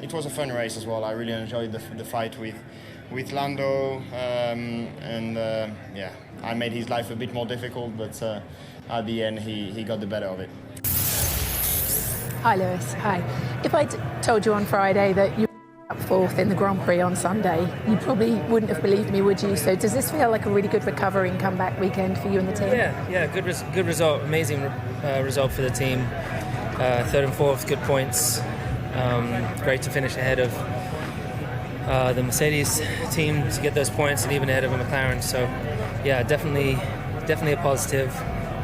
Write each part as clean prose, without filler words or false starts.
it was a fun race as well. I really enjoyed the fight with Lando, yeah, I made his life a bit more difficult, but at the end he got the better of it. Hi Lewis, hi. If I told you on Friday that you were up fourth in the Grand Prix on Sunday, you probably wouldn't have believed me, would you? So does this feel like a really good recovery and comeback weekend for you and the team? Yeah, good result, amazing result for the team. Third and fourth, good points. Great to finish ahead of the Mercedes team to get those points, and even ahead of a McLaren. So yeah, definitely a positive.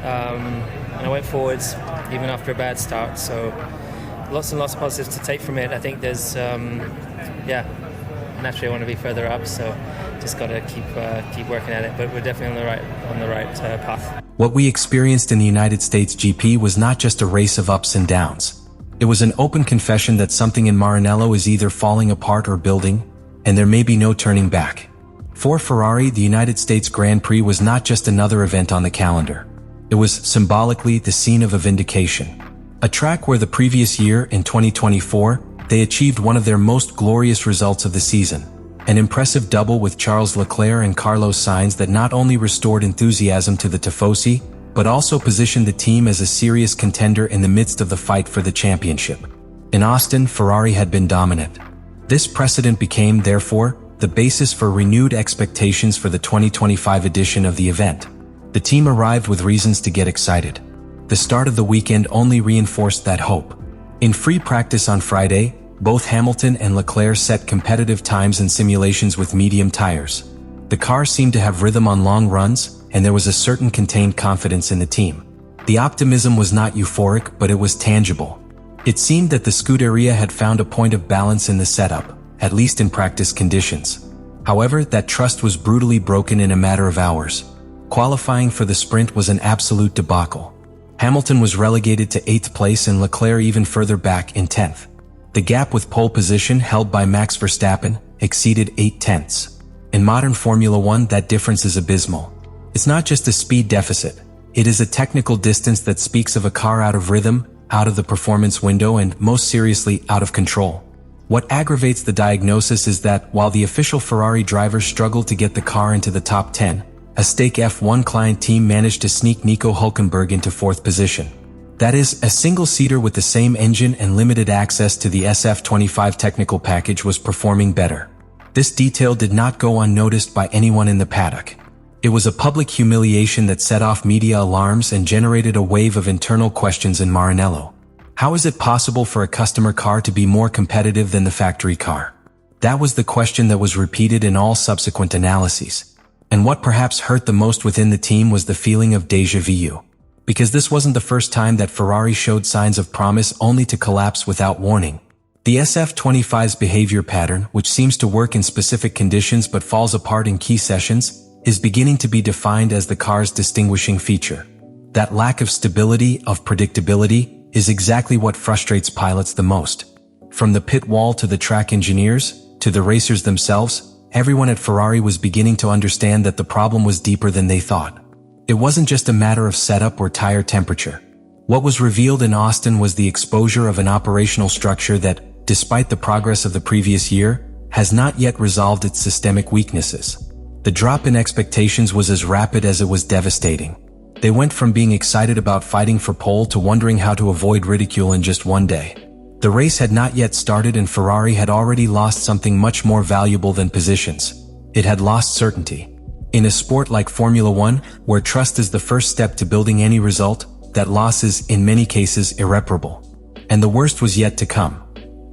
And I went forwards even after a bad start. So lots and lots of positives to take from it. I think there's naturally I want to be further up, so just got to keep working at it. But we're definitely on the right path. What we experienced in the United States GP was not just a race of ups and downs. It was an open confession that something in Maranello is either falling apart or building, and there may be no turning back. For Ferrari, the United States Grand Prix was not just another event on the calendar. It was symbolically the scene of a vindication. A track where the previous year, in 2024, they achieved one of their most glorious results of the season. An impressive double with Charles Leclerc and Carlos Sainz that not only restored enthusiasm to the Tifosi, but also positioned the team as a serious contender in the midst of the fight for the championship. In Austin, Ferrari had been dominant. This precedent became, therefore, the basis for renewed expectations for the 2025 edition of the event. The team arrived with reasons to get excited. The start of the weekend only reinforced that hope. In free practice on Friday, both Hamilton and Leclerc set competitive times in simulations with medium tires. The car seemed to have rhythm on long runs, and there was a certain contained confidence in the team. The optimism was not euphoric, but it was tangible. It seemed that the Scuderia had found a point of balance in the setup, at least in practice conditions. However, that trust was brutally broken in a matter of hours. Qualifying for the sprint was an absolute debacle. Hamilton was relegated to 8th place and Leclerc even further back in 10th. The gap with pole position held by Max Verstappen exceeded 8 tenths. In modern Formula One, that difference is abysmal. It's not just a speed deficit. It is a technical distance that speaks of a car out of rhythm, out of the performance window, and most seriously, out of control. What aggravates the diagnosis is that while the official Ferrari drivers struggled to get the car into the top 10, a stake F1 client team managed to sneak Nico Hülkenberg into 4th position. That is, a single-seater with the same engine and limited access to the SF25 technical package was performing better. This detail did not go unnoticed by anyone in the paddock. It was a public humiliation that set off media alarms and generated a wave of internal questions in Maranello. How is it possible for a customer car to be more competitive than the factory car? That was the question that was repeated in all subsequent analyses. And what perhaps hurt the most within the team was the feeling of déjà vu. Because this wasn't the first time that Ferrari showed signs of promise only to collapse without warning. The SF25's behavior pattern, which seems to work in specific conditions but falls apart in key sessions, is beginning to be defined as the car's distinguishing feature. That lack of stability, of predictability, is exactly what frustrates pilots the most. From the pit wall to the track engineers, to the racers themselves, everyone at Ferrari was beginning to understand that the problem was deeper than they thought. It wasn't just a matter of setup or tire temperature. What was revealed in Austin was the exposure of an operational structure that, despite the progress of the previous year, has not yet resolved its systemic weaknesses. The drop in expectations was as rapid as it was devastating. They went from being excited about fighting for pole to wondering how to avoid ridicule in just one day. The race had not yet started and Ferrari had already lost something much more valuable than positions. It had lost certainty. In a sport like Formula One, where trust is the first step to building any result, that loss is, in many cases, irreparable. And the worst was yet to come.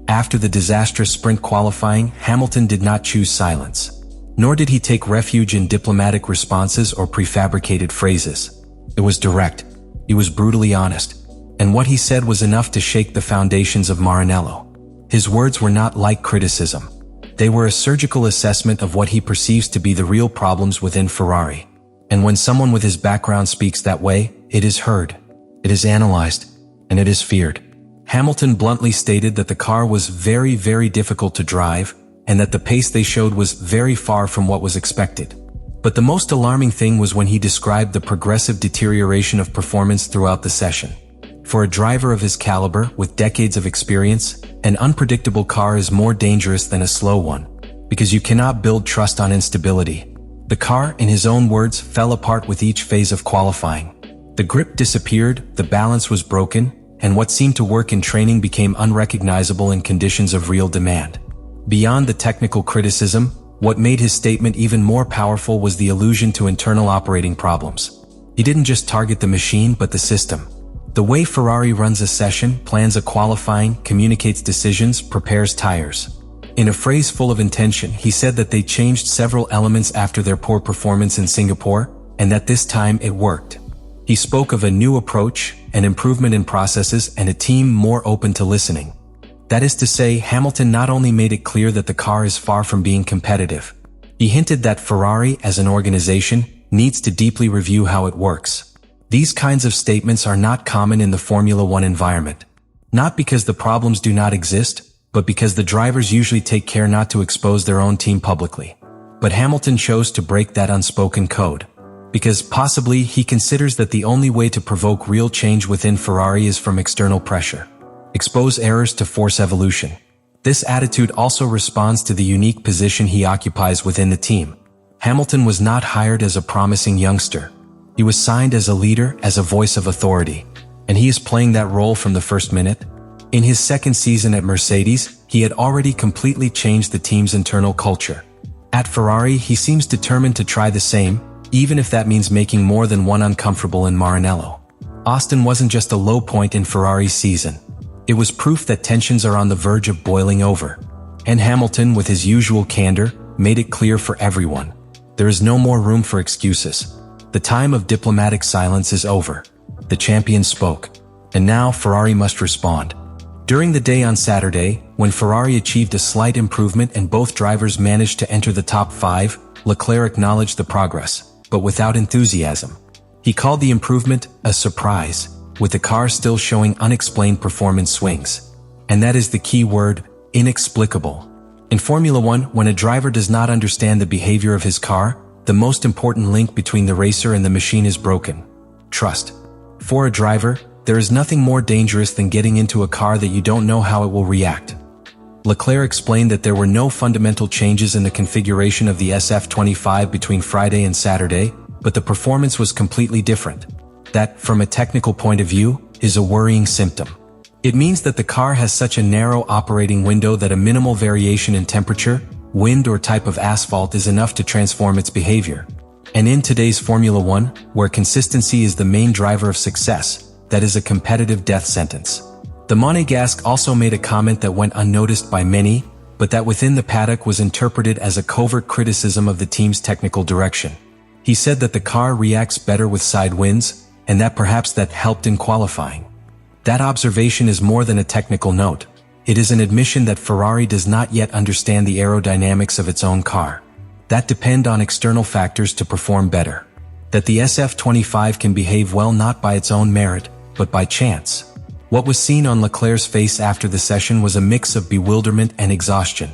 After the disastrous sprint qualifying, Hamilton did not choose silence. Nor did he take refuge in diplomatic responses or prefabricated phrases. It was direct. He was brutally honest. And what he said was enough to shake the foundations of Maranello. His words were not light criticism. They were a surgical assessment of what he perceives to be the real problems within Ferrari. And when someone with his background speaks that way, it is heard, it is analyzed, and it is feared. Hamilton bluntly stated that the car was very, very difficult to drive, and that the pace they showed was very far from what was expected. But the most alarming thing was when he described the progressive deterioration of performance throughout the session. For a driver of his caliber, with decades of experience, an unpredictable car is more dangerous than a slow one, because you cannot build trust on instability. The car, in his own words, fell apart with each phase of qualifying. The grip disappeared, the balance was broken, and what seemed to work in training became unrecognizable in conditions of real demand. Beyond the technical criticism, what made his statement even more powerful was the allusion to internal operating problems. He didn't just target the machine, but the system. The way Ferrari runs a session, plans a qualifying, communicates decisions, prepares tires. In a phrase full of intention, he said that they changed several elements after their poor performance in Singapore, and that this time it worked. He spoke of a new approach, an improvement in processes, and a team more open to listening. That is to say, Hamilton not only made it clear that the car is far from being competitive. He hinted that Ferrari, as an organization, needs to deeply review how it works. These kinds of statements are not common in the Formula One environment. Not because the problems do not exist, but because the drivers usually take care not to expose their own team publicly. But Hamilton chose to break that unspoken code. Because possibly he considers that the only way to provoke real change within Ferrari is from external pressure. Expose errors to force evolution. This attitude also responds to the unique position he occupies within the team. Hamilton was not hired as a promising youngster. He was signed as a leader, as a voice of authority. And he is playing that role from the first minute. In his second season at Mercedes, he had already completely changed the team's internal culture. At Ferrari, he seems determined to try the same, even if that means making more than one uncomfortable in Maranello. Austin wasn't just a low point in Ferrari's season. It was proof that tensions are on the verge of boiling over. And Hamilton, with his usual candor, made it clear for everyone. There is no more room for excuses. The time of diplomatic silence is over. The champion spoke. And now Ferrari must respond. During the day on Saturday, when Ferrari achieved a slight improvement and both drivers managed to enter the top 5, Leclerc acknowledged the progress, but without enthusiasm. He called the improvement a surprise, with the car still showing unexplained performance swings. And that is the key word, inexplicable. In Formula One, when a driver does not understand the behavior of his car, the most important link between the racer and the machine is broken. Trust. For a driver, there is nothing more dangerous than getting into a car that you don't know how it will react. Leclerc explained that there were no fundamental changes in the configuration of the SF25 between Friday and Saturday, but the performance was completely different. That, from a technical point of view, is a worrying symptom. It means that the car has such a narrow operating window that a minimal variation in temperature, wind, or type of asphalt is enough to transform its behavior. And in today's Formula One, where consistency is the main driver of success, that is a competitive death sentence. The Monegasque also made a comment that went unnoticed by many, but that within the paddock was interpreted as a covert criticism of the team's technical direction. He said that the car reacts better with side winds, and that perhaps that helped in qualifying. That observation is more than a technical note. It is an admission that Ferrari does not yet understand the aerodynamics of its own car. That depend on external factors to perform better. That the SF25 can behave well not by its own merit, but by chance. What was seen on Leclerc's face after the session was a mix of bewilderment and exhaustion.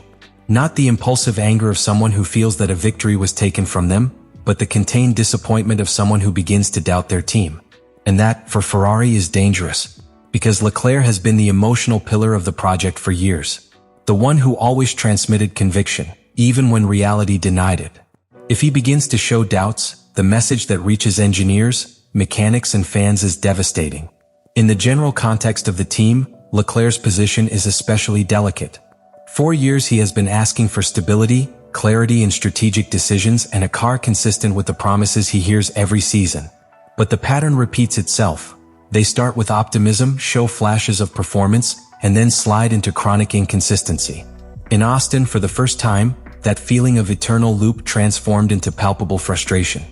Not the impulsive anger of someone who feels that a victory was taken from them, but the contained disappointment of someone who begins to doubt their team. And that, for Ferrari, is dangerous, because Leclerc has been the emotional pillar of the project for years. The one who always transmitted conviction, even when reality denied it. If he begins to show doubts, the message that reaches engineers, mechanics, and fans is devastating. In the general context of the team, Leclerc's position is especially delicate. For years he has been asking for stability, clarity in strategic decisions, and a car consistent with the promises he hears every season. But the pattern repeats itself. They start with optimism, show flashes of performance, and then slide into chronic inconsistency. In Austin, for the first time, that feeling of eternal loop transformed into palpable frustration.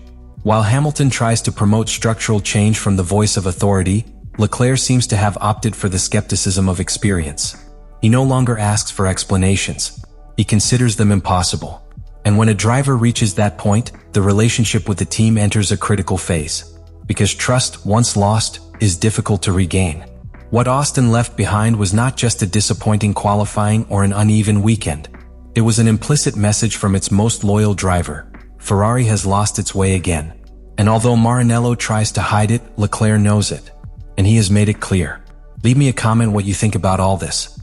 While Hamilton tries to promote structural change from the voice of authority, Leclerc seems to have opted for the skepticism of experience. He no longer asks for explanations. He considers them impossible. And when a driver reaches that point, the relationship with the team enters a critical phase. Because trust, once lost, is difficult to regain. What Austin left behind was not just a disappointing qualifying or an uneven weekend. It was an implicit message from its most loyal driver. Ferrari has lost its way again. And although Maranello tries to hide it, Leclerc knows it. and he has made it clear. Leave me a comment what you think about all this.